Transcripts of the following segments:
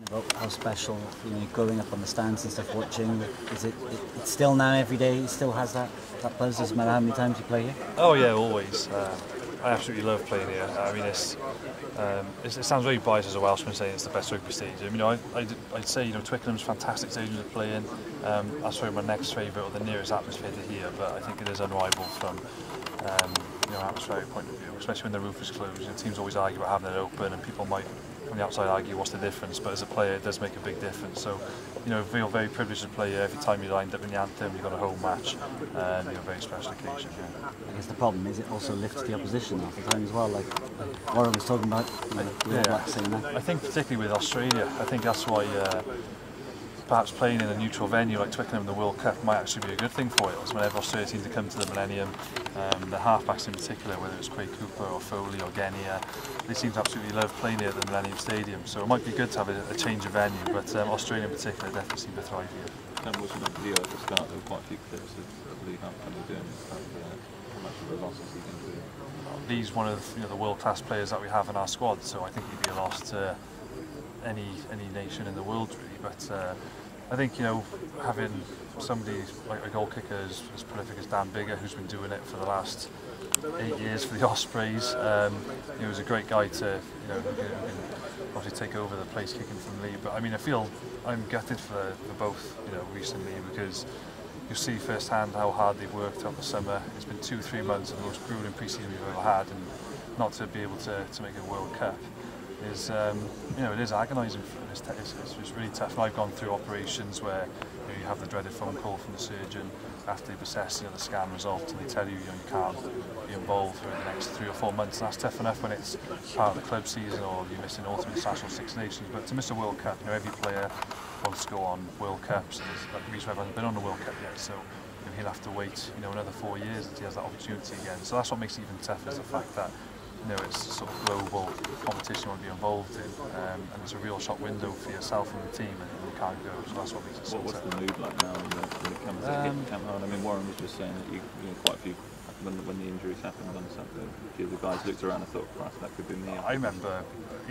about how special, growing up on the stands and stuff, watching. Is it's still now every day? It still has that buzz, doesn't matter how many times you play here? Oh yeah, always. I absolutely love playing here. I mean, it sounds very biased as a Welshman saying it's the best rugby stadium. I'd say Twickenham's a fantastic stadium to play in. That's probably my next favourite or the nearest atmosphere to here, but I think it is unrivaled from an atmospheric point of view, especially when the roof is closed. Teams always argue about having it open, and people might from the outside argue what's the difference, but as a player it does make a big difference. So I feel very privileged to play here. Every time you lined up in the anthem, you've got a home match, and a very special occasion. Yeah. I guess the problem is it also lifts the opposition half the time as well. Like Warren was talking about, the All Blacks saying that. I think particularly with Australia, I think that's why perhaps playing in a neutral venue like Twickenham in the World Cup might actually be a good thing for it. Whenever Australia seems to come to the Millennium, the halfbacks in particular, whether it's Craig Cooper or Foley or Genia, they seem to absolutely love playing here at the Millennium Stadium. So it might be good to have a change of venue, but Australia in particular definitely seem to thrive here. Watching that video at the start, there were quite a few clips of Lee Hunt kind of doing how much of a loss is he going to do? He's one of the world-class players that we have in our squad, so I think he'd be a loss to any nation in the world really. But I think having somebody like a goal kicker as prolific as Dan Bigger, who's been doing it for the last 8 years for the Ospreys, he was a great guy to obviously take over the place kicking from Lee. But I mean, I'm gutted for both recently, because you see firsthand how hard they've worked throughout the summer. It's been 2-3 months of the most grueling pre-season we've ever had, and not to be able to make a World Cup is it is agonising. It's really tough. And I've gone through operations where you have the dreaded phone call from the surgeon after they've assessed the scan result, and they tell you you can't be involved for the next 3 or 4 months. And that's tough enough when it's part of the club season or you're missing Ultimate International Six Nations. But to miss a World Cup, every player wants to go on World Cups, and Reece Webb hasn't been on a World Cup yet, so he'll have to wait another 4 years until he has that opportunity again. So that's what makes it even tougher, is the fact that it's sort of global competition you want to be involved in, and it's a real shot window for yourself and the team, and you can't go. So that's what makes it so tough. What's the mood like now when it comes to hitting camp hard? I mean, Warren was just saying that you quite a few, when the injuries happened on Saturday, a few of the guys looked around and thought, Christ, that could be me. I remember,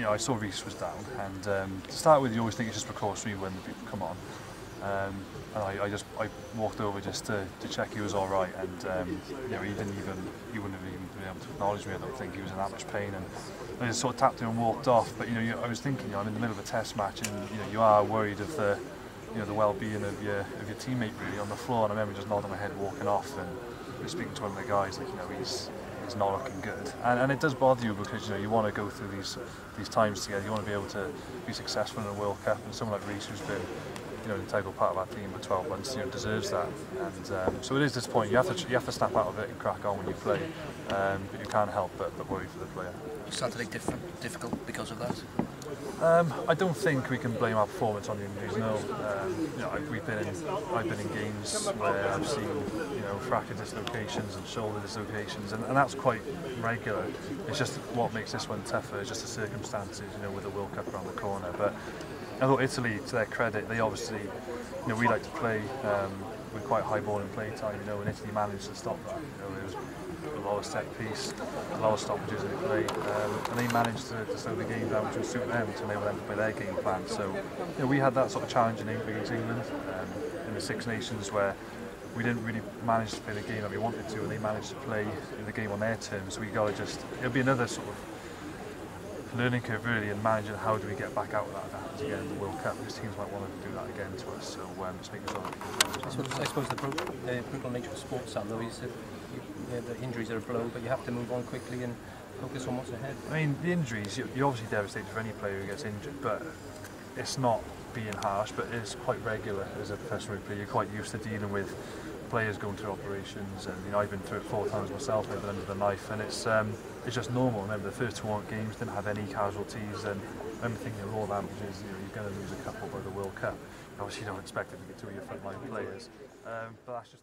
I saw Reece was down, and to start with, you always think it's just precautionary when the people come on. And I walked over just to check he was all right, and he wouldn't have even been able to acknowledge me. I don't think he was in that much pain, and I just sort of tapped him and walked off. But I was thinking, I'm in the middle of a test match, and you are worried of the the well-being of your teammate really on the floor. And I remember just nodding my head, walking off, and speaking to one of the guys like, he's not looking good, and it does bother you, because you want to go through these times together. You want to be able to be successful in a World Cup, and someone like Reece, who's been an integral part of our team for 12 months, deserves that. And so it is disappointing. You have to snap out of it and crack on when you play, but you can't help but worry for the player. Something difficult because of that? I don't think we can blame our performance on the injuries. No, I've been in games where I've seen fracture dislocations and shoulder dislocations, and that's quite regular. It's just what makes this one tougher is just the circumstances, with the World Cup around the corner. But I thought Italy, to their credit, they obviously, we like to play with quite high ball in play time, and Italy managed to stop that. It was a lot of set piece, a lot of stoppages in play, and they managed to slow the game down, which would suit them, to enable them to play their game plan. So we had that sort of challenge against England in the Six Nations, where we didn't really manage to play the game that we wanted to, and they managed to play the game on their terms. So we got to it'll be another sort of learning curve really, and managing how do we get back out of that if it happens again in the World Cup, because teams might want to do that again to us. So it's making sure. I suppose the brutal nature of sports, Sam, though, is that the injuries are a blow, but you have to move on quickly and focus on what's ahead. I mean, the injuries, you're obviously devastated for any player who gets injured, but it's not being harsh, but it's quite regular as a professional player. You're quite used to dealing with players going through operations, and I've been through it 4 times myself. I've been under the knife, and it's just normal. Remember, the first 2 games didn't have any casualties, and I remember thinking all averages, you're going to lose a couple by the World Cup. Obviously, you don't expect it to be 2 of your frontline players, but that's just